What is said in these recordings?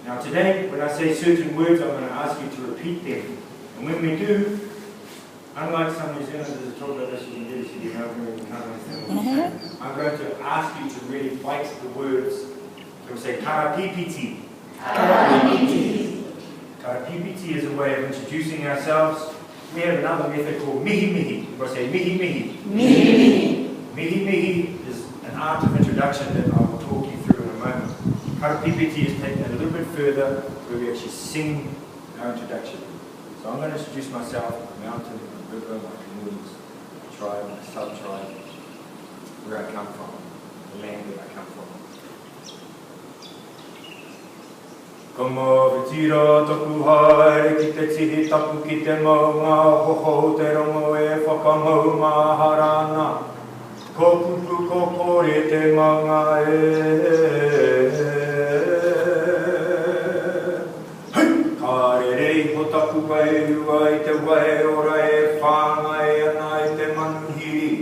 Now today, when I say certain words, I'm going to ask you to repeat them. And when we do, unlike some New Zealanders who talk about this in English, you know, you can't understand what you're saying, I'm going to ask you to really bite the words. So we'll say karapipiti. Karapipiti. Karapipiti is a way of introducing ourselves. We have another method called mihi mihi. We'll say mihi mihi. Mihi mihi. Mihi mihi is an art of introduction that I will talk you through in a moment. Karapipiti is taken a little bit further, where we actually sing our introduction. So I'm going to introduce myself, my mountain, my river, my canoes, my tribe, my sub-tribe, where I come from, the land that I come from. Komo vitira taku haere ki te tihi tapu ki te maunga, hoho te rongo e whakamau maharana. Ko pupu ko kore te maunga Karerei ho taku wai rua I te wai ora e whāngai ana I te manuhiri.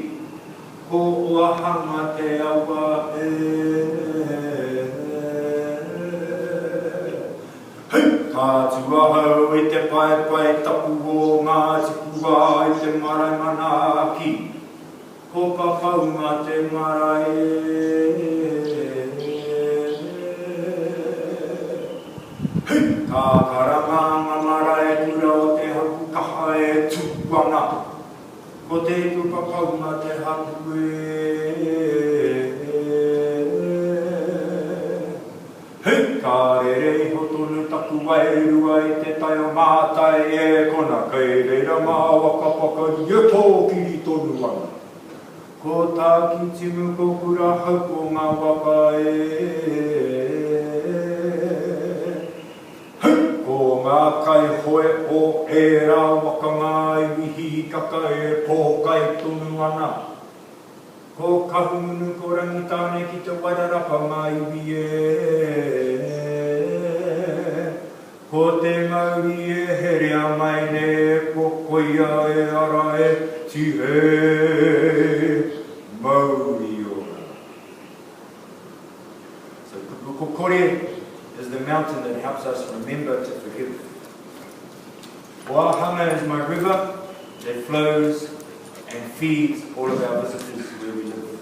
Ko ua hanga te awa Ka tuahau I te pai tapu o ngā tipua I te marae mana aki. Ko papaunga te marae Ka karanga marae kura o te hapu kaha e tupuana. Ko te iku papaunga te hapu Ka rerei ho tonu taku wairua I te tai o mātai e kona kei reira mā waka paka I e pōkiri tonu ana. Ko tā ki timu ko kura haupo ngā waka Ko ngā kai hoe o e rā waka ngā iwihi kaka e pōkai tonu ana. Ko kahumunu ko rangitāne ki te wairarapa ngā iwi Ko te mauri e herea mai ne ko koia e ara e tihe mauri ora. So kokore is the mountain that helps us remember to forgive. Wahanga is my river that flows and feeds all of our visitors where we live.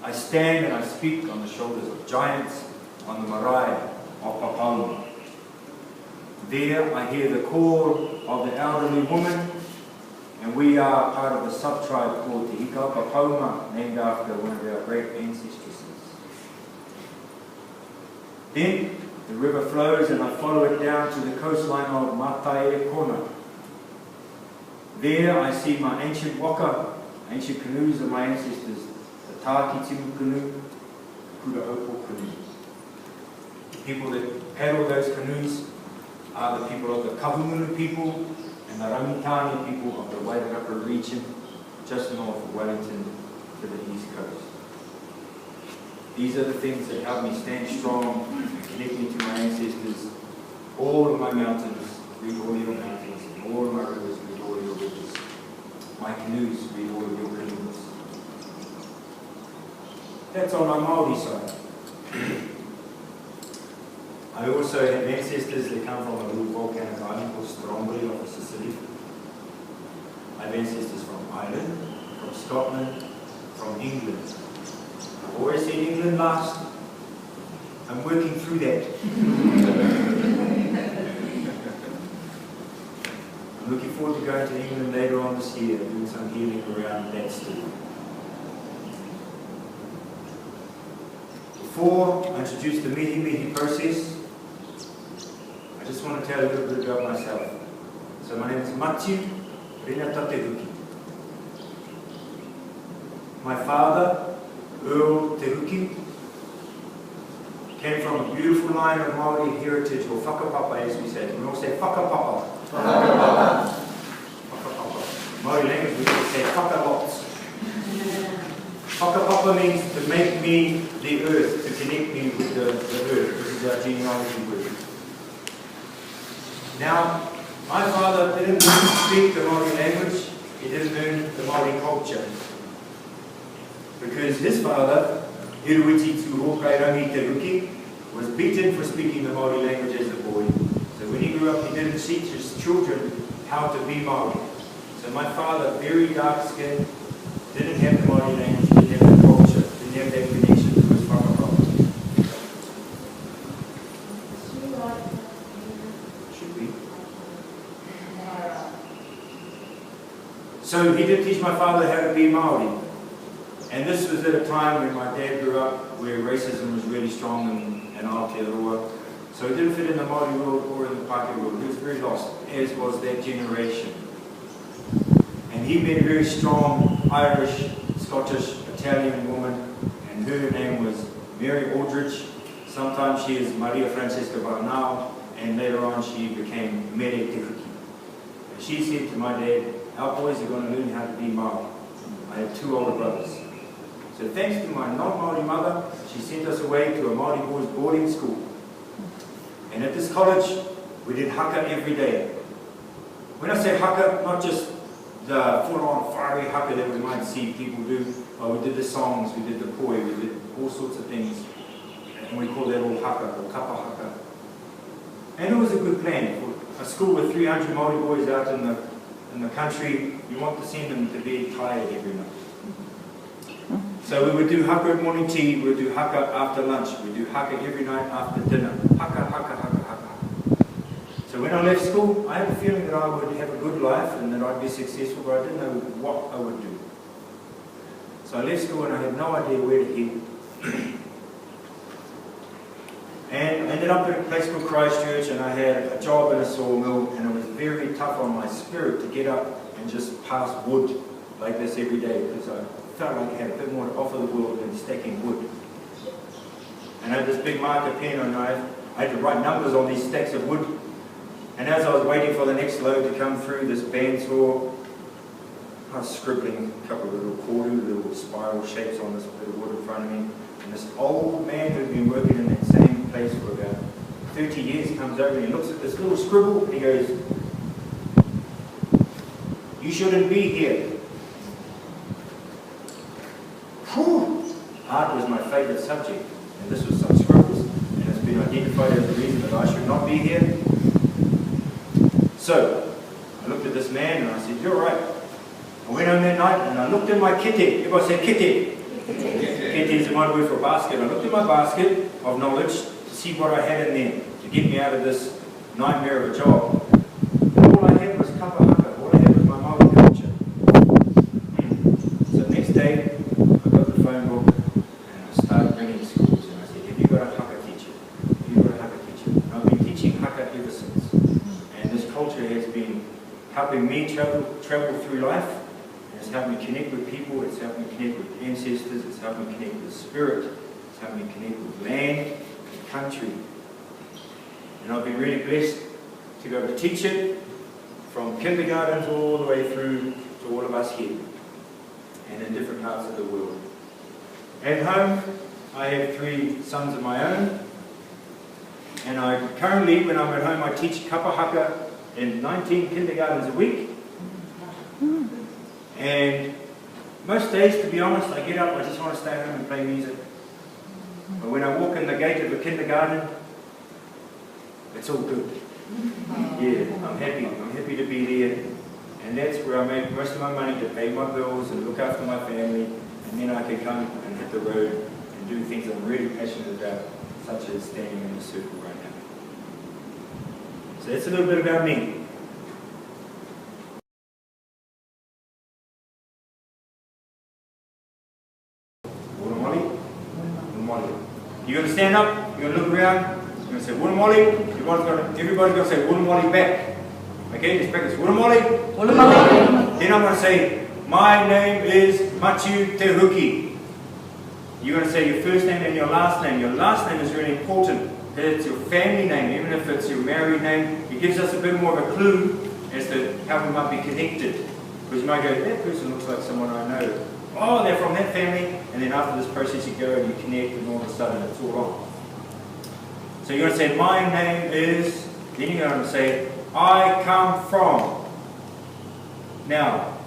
I stand and I speak on the shoulders of giants on the marae of Papauma. There I hear the call of the elderly woman, and we are part of the sub-tribe called Te Hika Papauma, named after one of our great ancestresses. Then the river flows and I follow it down to the coastline of Matai Kona. There I see my ancient waka, ancient canoes of my ancestors, the Tāki Timu canoe, Kura Haupo canoe. The people that paddle those canoes are the people of the Kahumunu people and the Rangitane people of the Wairarapa region, just north of Wellington to the east coast. These are the things that help me stand strong and connect me to my ancestors. All of my mountains, read all your mountains, and all of my rivers, read all your rivers. My canoes, read all of your canoes. That's on my Maori side. I also have ancestors that come from a little volcanic island called Stromboli off of Sicily. I have ancestors from Ireland, from Scotland, from England. I've always said England last. I'm working through that. I'm looking forward to going to England later on this year and doing some healing around that still. Before I introduce the mihi mihi process, I just want to tell you a little bit about myself. So my name is Matiu, huki. My father, Earl Te Huki, came from a beautiful line of Maori heritage, or whakapapa as we say. We all say whakapapa. Whakapapa. Whakapapa. Maori language we all say whakalots. Whakapapa means to make me the earth, to connect me with the earth. This is our genealogy word. Now, my father didn't speak the Maori language, he didn't learn the Maori culture. Because his father, Hiruiti Tu Hokairangi Te Huki, was beaten for speaking the Maori language as a boy. So when he grew up, he didn't teach his children how to be Maori. So my father, very dark skinned, didn't have the Maori language, didn't have the culture, didn't have that connection to his whakapapa. Should be. So he did teach my father how to be Maori. And this was at a time when my dad grew up where racism was really strong in Aotearoa. So he didn't fit in the Maori world or in the Pākehā world. He was very lost, as was that generation. And he met a very strong Irish, Scottish, Italian woman, and her name was Mary Aldridge. Sometimes she is Maria Francesca Barnau, and later on she became Mere Te Huki. And she said to my dad, our boys are going to learn how to be Maori. I have 2 older brothers. So thanks to my non-Maori mother, she sent us away to a Maori boys boarding school. And at this college, we did haka every day. When I say haka, not just the full-on whare haka that we might see people do. We did the songs, we did the poi, we did all sorts of things. And we call that all haka, or kapa haka. And it was a good plan. For a school with 300 Maori boys out in the country, you want to send them to bed tired every night. So we would do haka at morning tea, we would do haka after lunch, we would do haka every night after dinner. Haka, haka, haka, haka. So when I left school, I had a feeling that I would have a good life and that I'd be successful, but I didn't know what I would do. So I left school and I had no idea where to head. And I ended up in a place called Christchurch, and I had a job in a sawmill, and it was very tough on my spirit to get up and just pass wood like this every day, because I felt like I had a bit more to offer the world than stacking wood. And I had this big marker pen and I had to write numbers on these stacks of wood. And as I was waiting for the next load to come through this bandsaw, I was scribbling a couple of little koru, little spiral shapes on this bit of wood in front of me. And this old man who'd been working in that same place for about 30 years comes over and he looks at this little scribble and he goes, "You shouldn't be here." Whew. Art was my favourite subject, and this was some scribbles, and it's been identified as the reason that I should not be here. So, I looked at this man and I said, "You're right." I went home that night and I looked in my kete. Everybody say kete. Kete is one word for basket. I looked in my basket of knowledge to see what I had in there to get me out of this nightmare of a job. And all I had was kapa haka. All I had was my Maori culture. So the next day, I got the phone book and I started ringing schools and I said, "Have you got a haka teacher? Have you got a haka teacher?" And I've been teaching haka ever since. And this culture has been helping me travel through life. It's helped me connect with people, it's helped me connect with ancestors, it's helped me connect with spirit, it's helped me connect with land and country. And I've been really blessed to be able to teach it from kindergartens all the way through to all of us here and in different parts of the world. At home, I have 3 sons of my own, and I currently, when I'm at home, I teach kapa haka in 19 kindergartens a week. And most days, to be honest, I get up, I just want to stay home and play music. But when I walk in the gate of a kindergarten, it's all good. Yeah, I'm happy to be there. And that's where I make most of my money to pay my bills and look after my family. And then I can come and hit the road and do things I'm really passionate about, such as standing in the circle right now. So that's a little bit about me. You're going to stand up, you're going to look around, you're going to say Wunamoli, everybody's going to say Wunamoli back. Okay, let's practice Wunamoli. Wunamoli. Then I'm going to say, "My name is Matiu Te Huki." You're going to say your first name and your last name. Your last name is really important. It's your family name, even if it's your married name. It gives us a bit more of a clue as to how we might be connected. Because you might go, "That person looks like someone I know. Oh, they're from that family," and then after this process you go and you connect and all of a sudden it's all on. So you're going to say, "My name is," then you're going to say, "I come from." Now,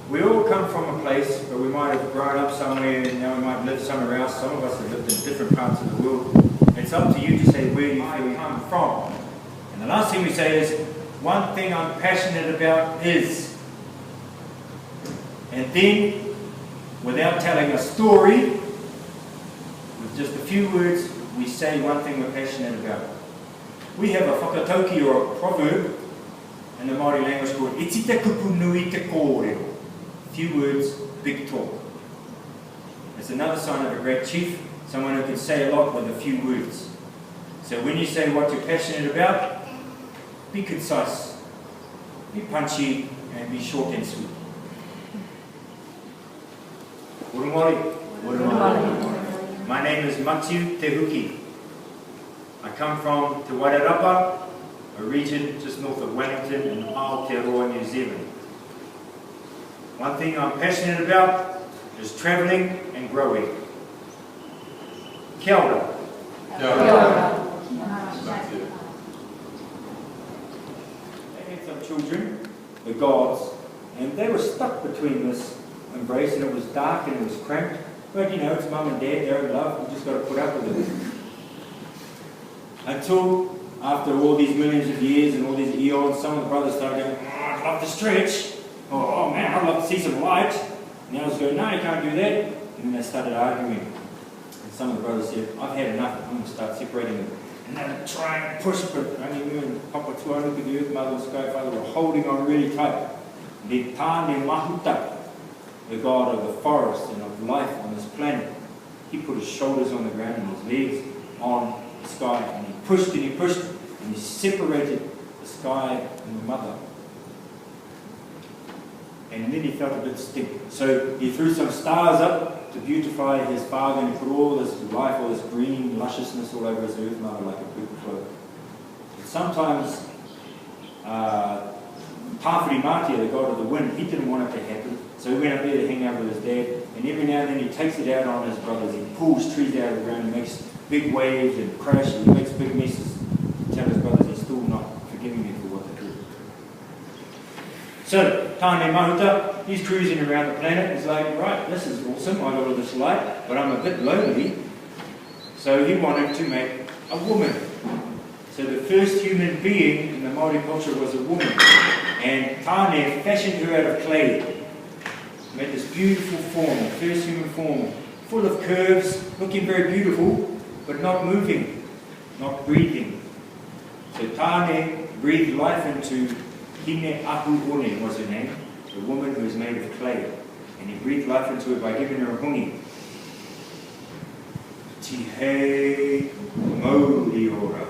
we all come from a place where we might have grown up somewhere and now we might live somewhere else. Some of us have lived in different parts of the world. And it's up to you to say where you feel you come from. And the last thing we say is, one thing I'm passionate about is. And then, without telling a story, with just a few words, we say one thing we're passionate about. We have a whakatauki or a proverb in the Maori language called "Iti te kupu nui te kōrero." Few words, big talk. It's another sign of a great chief, someone who can say a lot with a few words. So when you say what you're passionate about, be concise, be punchy, and be short and sweet. My name is Matiu te huki. I come from Te Wairarapa, a region just north of Wellington in Aotearoa, New Zealand. One thing I'm passionate about is travelling and growing. Kia ora. Kia ora. They had some children, the gods, and they were stuck between this embrace, and it was dark and it was cramped. But you know, it's mum and dad, they're in love, you just got to put up with it. Until, after all these millions of years and all these eons, some of the brothers started going, "Oh, I'd love to stretch. Oh man, I'd love to see some light." And the others go, "No, you can't do that." And then they started arguing. And some of the brothers said, "I've had enough, I'm going to start separating them." And they were trying to push, but only me and Papa Tuanuku, the Earth Mother and Sky Father, were holding on really tight. The Tāne Mahuta, the god of the forest and of life on this planet, he put his shoulders on the ground and his legs on the sky, and he pushed and he pushed, and he separated the sky and the mother. And then he felt a bit stink. So he threw some stars up to beautify his father, and he put all this life, all this green lusciousness all over his earth mother like a big cloak. But sometimes Tāwhiri Mātia, the god of the wind, he didn't want it to happen. So he went up there to hang out with his dad, and every now and then he takes it out on his brothers. He pulls trees out of the ground and makes big waves and crashes and makes big messes. To tell his brothers he's still not forgiving them for what they did. So, Tāne Mahuta, he's cruising around the planet. He's like, right, this is awesome, I got all this light, but I'm a bit lonely. So he wanted to make a woman. So the first human being in the Maori culture was a woman. And Tāne fashioned her out of clay. Made this beautiful form, the first human form, full of curves, looking very beautiful, but not moving, not breathing. So Tāne breathed life into Hine Ahu One was her name, the woman who was made of clay. And he breathed life into her by giving her a hungi. Tihei Moriora.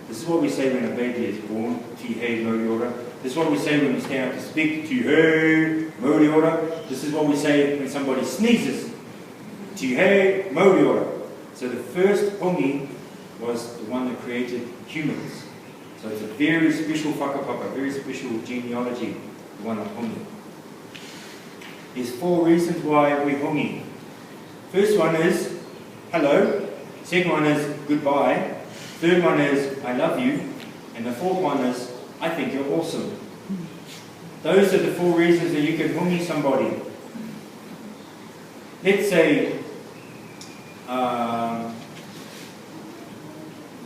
This is what we say when a baby is born, Tihei Moriora. This is what we say when we stand up to speak, Tihei Moriora. This is what we say when somebody sneezes, Tihei Moriora. So the first hongi was the one that created humans. So it's a very special whakapapa, very special genealogy, the one of hongi. There's 4 reasons why we hongi. First one is hello. Second one is goodbye. Third one is I love you. And the fourth one is I think you're awesome. Those are the 4 reasons that you can hongi somebody. Let's say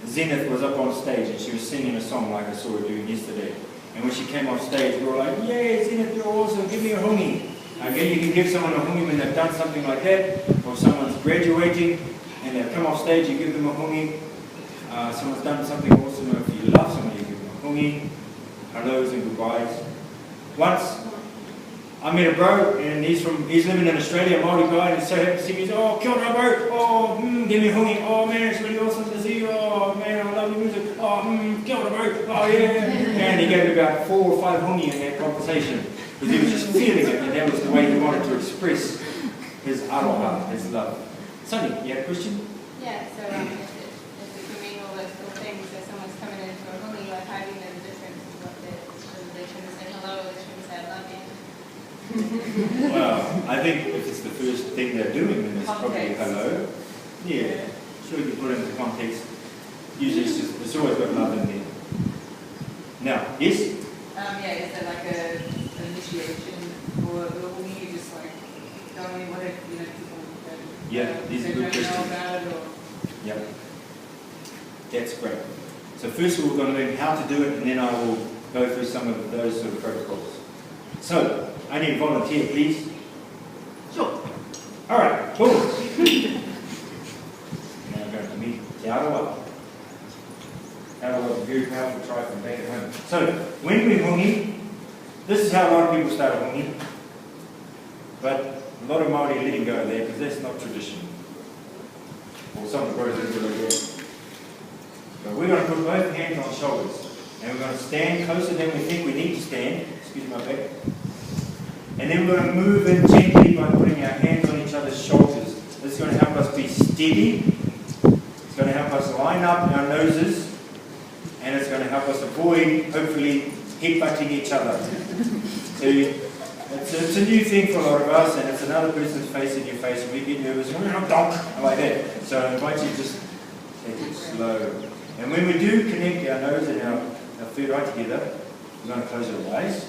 Zenith was up on stage and she was singing a song like I saw her doing yesterday. And when she came off stage, we were like, "Yay, Zenith, you're awesome, give me a hongi." Okay, you can give someone a hongi when they've done something like that, or someone's graduating and they've come off stage, you give them a hongi. Someone's done something awesome, or if you love somebody, you give them a hongi. Hellos and goodbyes. Once, I met a bro, and he's living in Australia, a Maori guy, and he's so happy to see me. He's like, "Oh, kia ora, bro. Oh, give me a hongi. Oh, man, it's really awesome to see you. Oh, man, I love your music. Oh, kia ora, bro. Oh, yeah." And he gave me about 4 or 5 hongi in that conversation, because he was just feeling it, and that was the way he wanted to express his aroha, his love. Sunny, you had a question? Yeah, so if we commingle those 4 things, so someone's coming in for a hongi, like how do you know the difference? They shouldn't say hello, they shouldn't say I love you. Well, I think if it's the first thing they're doing, then it's probably hello. Yeah, sure you can put it into context. Usually it's always got love in there. Now, yes? Yeah, is there like a initiation or will you just like go in whatever, people Yeah, these are good questions. about it or? Yep. That's great. So first of all, we're going to learn how to do it, and then I will go through some of those sort of protocols. So, I need a volunteer, please. Sure. All right, boom. Now I'm going to meet Te Arawa. Arawa is a very powerful tribe from back at home. So, when we hongi, this is how a lot of people start a hongi, but a lot of Maori letting go there because that's not tradition. Or some of the brothers do it again. But we're going to put both hands on shoulders, and we're going to stand closer than we think we need to stand. Excuse my back. And then we're going to move in gently by putting our hands on each other's shoulders. This is going to help us be steady. It's going to help us line up our noses, and it's going to help us avoid, hopefully, headbutting each other. So it's a new thing for a lot of us, and it's another person's face in your face, and we get nervous, like that. So I invite you to just take it slow. And when we do connect our nose and our third eye together, we're going to close our eyes,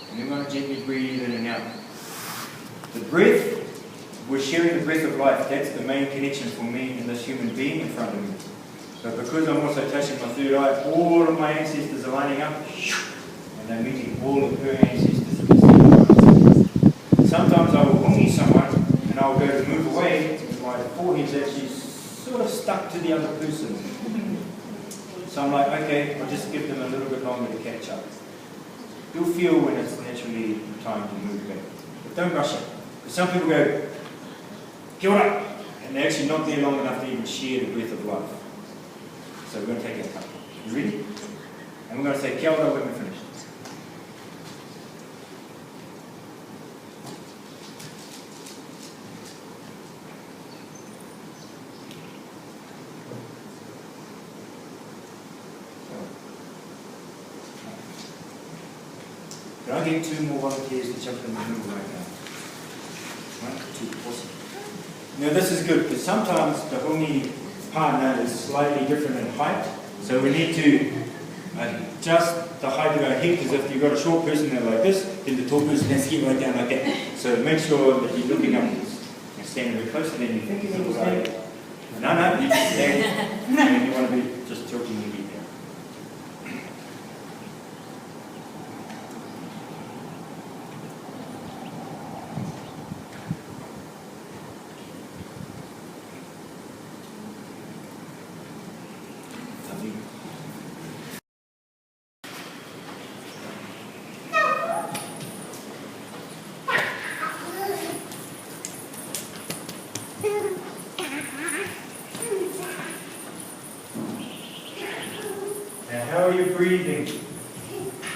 and then we're going to gently breathe in and out. The breath, we're sharing the breath of life. That's the main connection for me and this human being in front of me. But because I'm also touching my third eye, all of my ancestors are lining up, and they're meeting all of her ancestors. Sometimes I will hongi someone, and I will go to move away, and my forehead's actually sort of stuck to the other person. So I'm like, okay, I'll just give them a little bit longer to catch up. You'll feel when it's naturally time to move back. But don't rush it. Because some people go, kia ora, and they're actually not there long enough to even share the breath of life. So we're going to take our time. You ready? And we're going to say kia ora when we're finished. Can I get 2 more volunteers to jump in the middle right now? 1, 2, awesome. Now this is good because sometimes the hongi partner is slightly different in height, so we need to adjust the height of our head, because if you've got a short person there like this, then the tall person has to get right down like that. So make sure that you're looking up and standing a bit closer than you think you need to stand. No, you just stand and you want to be just tilting your head down. Now, how are you breathing?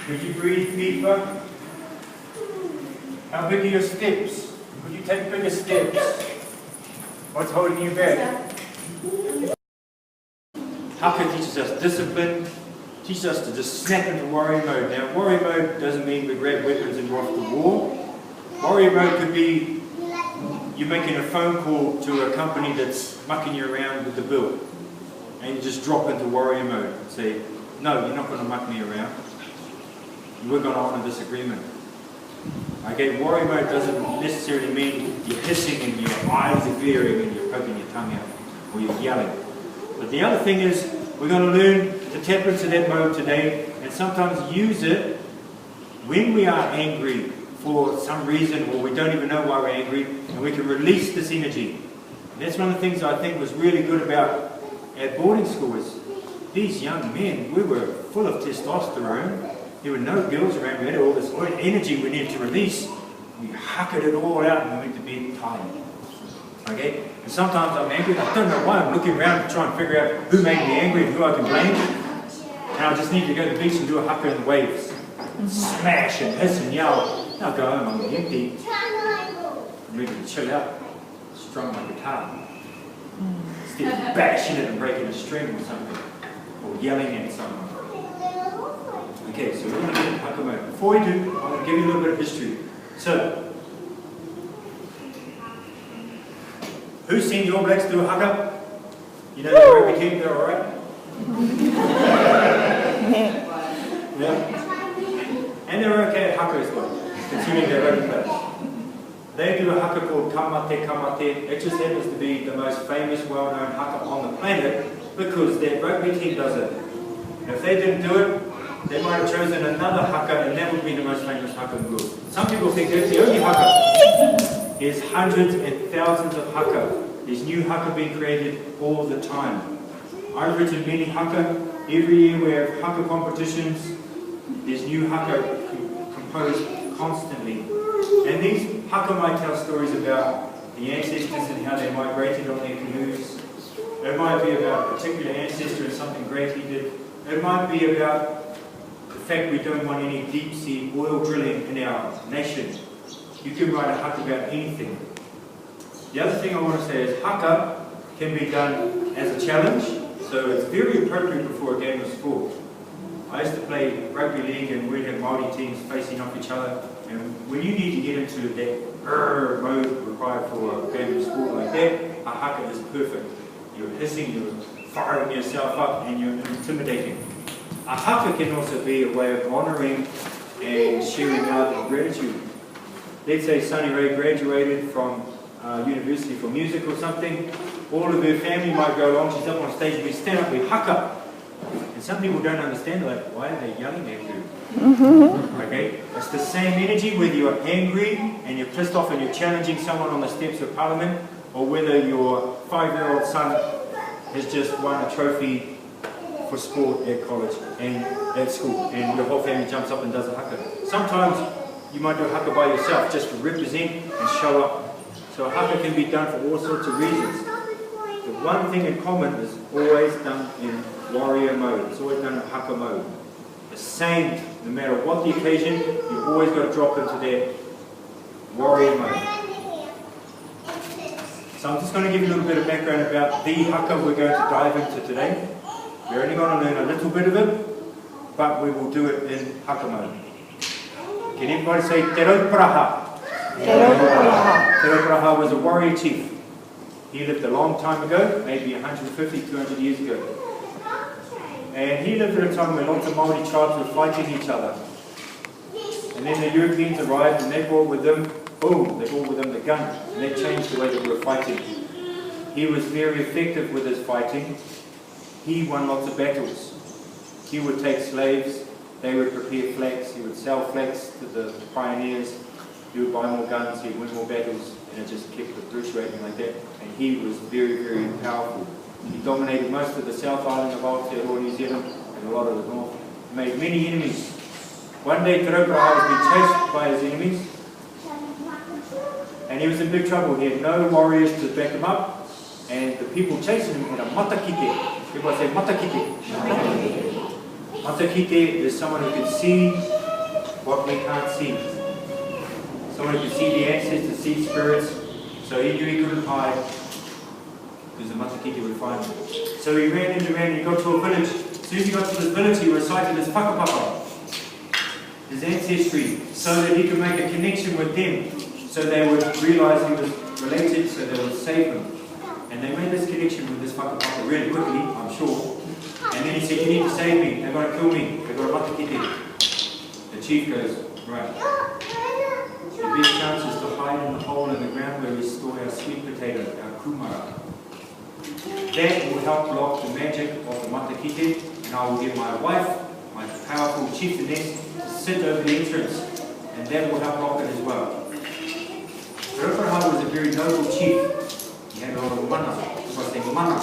Could you breathe deeper? How big are your steps? Could you take bigger steps? What's holding you back? Haka teaches us discipline, teaches us to just snap into warrior mode. Now, warrior mode doesn't mean we grab weapons and go off to war. Warrior mode could be you're making a phone call to a company that's mucking you around with the bill, and you just drop into warrior mode and say, no, you're not going to muck me around. We're going to honour this agreement. Okay, warrior mode doesn't necessarily mean you're hissing and your eyes are glaring and you're poking your tongue out or you're yelling. But the other thing is, we're going to learn to tap into that mode today and sometimes use it when we are angry for some reason, or we don't even know why we're angry, and we can release this energy. And that's one of the things I think was really good about at boarding school is these young men, we were full of testosterone. There were no girls around. We had all this energy we needed to release. We huckered it all out and we went to bed tired. Okay? And sometimes I'm angry. I don't know why. I'm looking around to try and figure out who made me angry and who I can blame. And I just need to go to the beach and do a hucker in the waves. Smash and hiss and yell. I'll go home, I'm empty. I'm ready to chill out. Strum my guitar. Instead of bashing it and breaking a string or something. Or yelling at someone. Okay, so we're going to get haka mode. Before we do, I'm going to give you a little bit of history. So, who's seen the All Blacks do a haka? You know the rugby team, they're alright? Yeah? And they're okay at haka as well, considering they're rugby players. They do a haka called kamate kamate. It just happens to be the most famous, well-known haka on the planet. because their rugby team does it. And if they didn't do it, they might have chosen another haka, and that would be the most famous haka in the world. Some people think that's the only haka. There's hundreds and thousands of haka. There's new haka being created all the time. I've written many haka. Every year we have haka competitions. There's new haka composed constantly. And these haka might tell stories about the ancestors and how they migrated on their canoes. It might be about a particular ancestor and something great he did. It might be about the fact we don't want any deep sea oil drilling in our nation. You can write a haka about anything. The other thing I want to say is haka can be done as a challenge, so it's very appropriate before a game of sport. I used to play rugby league and we'd have Maori teams facing off each other, and when you need to get into that mode required for a game of sport like that, a haka is perfect. You're hissing, you're firing yourself up, and you're intimidating. A haka can also be a way of honouring and sharing out in gratitude. Let's say Sunny Ray graduated from university for music or something. All of her family might go along, she's up on stage, we stand up, we haka. And some people don't understand, like, why are they yelling at her? Okay? It's the same energy, whether you're angry and you're pissed off and you're challenging someone on the steps of Parliament, or whether your 5-year-old son has just won a trophy for sport at college and at school, and your whole family jumps up and does a haka. Sometimes you might do a haka by yourself just to represent and show up. So a haka can be done for all sorts of reasons. The one thing in common is always done in warrior mode. It's always done in haka mode. The same, no matter what the occasion, you've always got to drop into that warrior mode. So I'm just going to give you a little bit of background about the haka we're going to dive into today. We're only going to learn a little bit of it, but we will do it in haka mode. Can everybody say Te Rauparaha? Te Rauparaha was a warrior chief. He lived a long time ago, maybe 150, 200 years ago. And he lived at a time when lots of Maori tribes were fighting each other. And then the Europeans arrived and they brought with them, boom, they brought with them the gun. And they changed the way that we were fighting. He was very effective with his fighting. He won lots of battles. He would take slaves, they would prepare flax, he would sell flax to the pioneers, he would buy more guns, he would win more battles, and it just kept perpetuating like that. And he was very, very powerful. He dominated most of the South Island of Aotearoa, New Zealand, and a lot of the North. He made many enemies. One day Te Rauparaha was being chased by his enemies, and he was in big trouble. He had no warriors to back him up, and the people chasing him had a matakite. Everybody say matakite. Matakite is someone who can see what we can't see. Someone who can see the ancestors, see spirits. So he knew he couldn't hide because the matakite would find him. So he ran and he got to a village. As soon as he got to this village, he recited his whakapapa, his ancestry, so that he could make a connection with them, so they would realise he was related, so they would save him. And they made this connection with this whakapapa really quickly, I'm sure. And then he said, you need to save me, they're going to kill me, they've got a matakite. The chief goes, right. The best chance is to hide in the hole in the ground where we store our sweet potato, our kumara. That will help block the magic of the matakite, and I will get my wife, my powerful chieftainess, to sit over the entrance, and that will help block it as well. Te Rauparaha was a very noble chief. He had a lot of mana. That's why I say mana.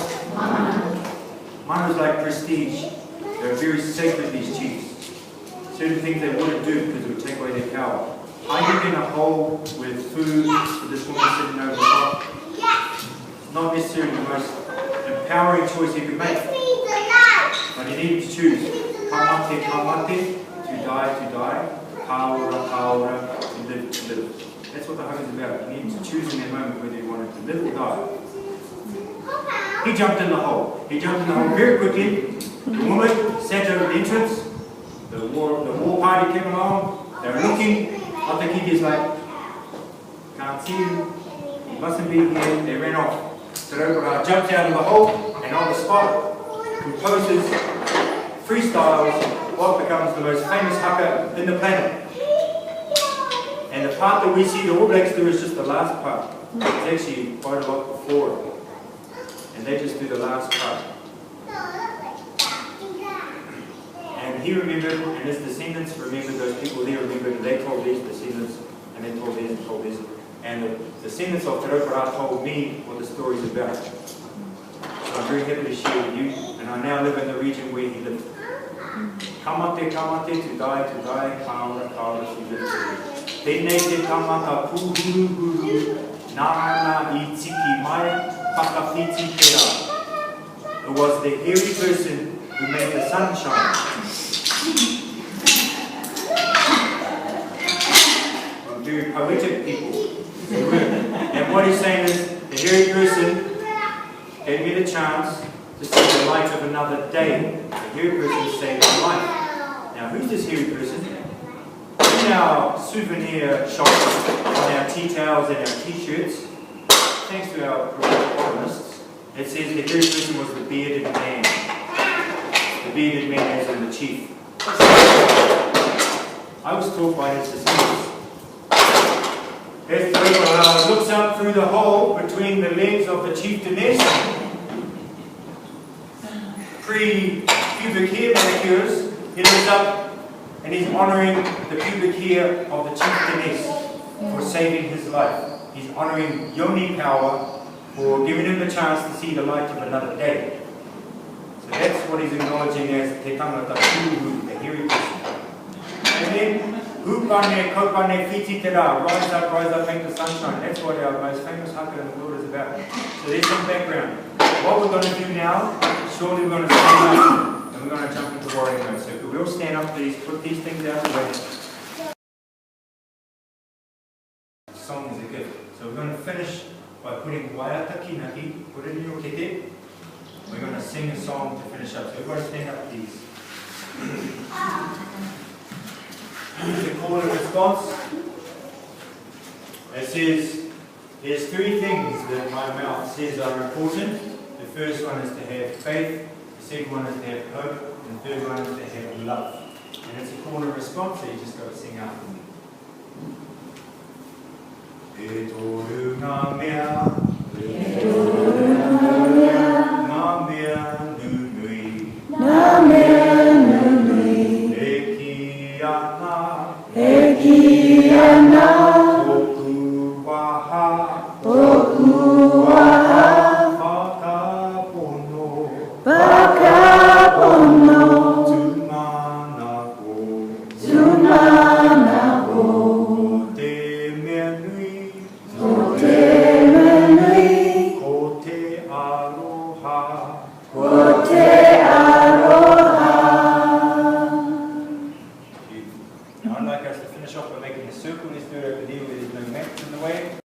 Mana is like prestige. They're very sacred, these chiefs. Certain things they wouldn't do because it would take away their power. Hiding in a hole with food, with this woman sitting over the top, it's not necessarily the most empowering choice you can make. But you need to choose. Kamate, kamate, to die, kaora, kaora, to live, to live. That's what the haka is about. You need to choose in that moment whether you want to live or die. He jumped in the hole. He jumped in the hole very quickly. The woman sat over the entrance. The war party came along. They were looking. Matakite is like, can't see you. He mustn't be here. They ran off. Te Rauparaha jumped out of the hole and on the spot composes, freestyles what becomes the most famous haka in the planet. And the part that we see the All Blacks do is just the last part. It's actually quite a lot before it. And they just do the last part. And he remembered, and his descendants remembered, those people there remembered, and they told these descendants, and they told theirs and told theirs. And the descendants of Te Raupara told me what the story is about. So I'm very happy to share with you, and I now live in the region where he lived. Kamate, to die, kaora, she lived. Tēnei te tamata pūhuru huru, nāna I tiki mai, whakawhiti te rā. It was the hairy person who made the sun shine. Very poetic people. And what he's saying is, the hairy person gave me the chance to see the light of another day. The hairy person saved my life. Now, who's this hairy person? In our souvenir shops, on our tea towels and our t-shirts, thanks to our protagonists, it says the hairy person was the bearded man. The bearded man as in the chief. I was taught by his descendants. As Te looks up through the hole between the legs of the chieftainess, pre-pubic hair manicures, he looks up and he's honouring the pubic hair of the chieftainess for saving his life. He's honouring Yoni power for giving him the chance to see the light of another day. So that's what he's acknowledging as Te Tangata Pūhuru, the hairy person. And then, hupane, kopane, whiti te rā, rise up, make the sunshine. That's what our most famous haka in the world is about. So there's some background. What we're going to do now, surely we're going to stand up and we're going to jump into warrior mode. So if we all stand up, please put these things out of the way. Song is a gift. So we're going to finish by putting waiata kinaki, put it in your kete. We're going to sing a song to finish up. So everybody stand up, please. The call and response. It says, there's three things that my mouth says are important. The first one is to have faith, the second one is to have hope, and the third one is to have love. And it's a call and response, so you just got to sing after me. E toru ngā mea, ngā mea nunui, Eki ana, oku waha, whakapono, tumanako, ko te mea nui, ko te aroha, Now I'd like us to finish off by making a circle. Let's do it over here where there's no mats in the way.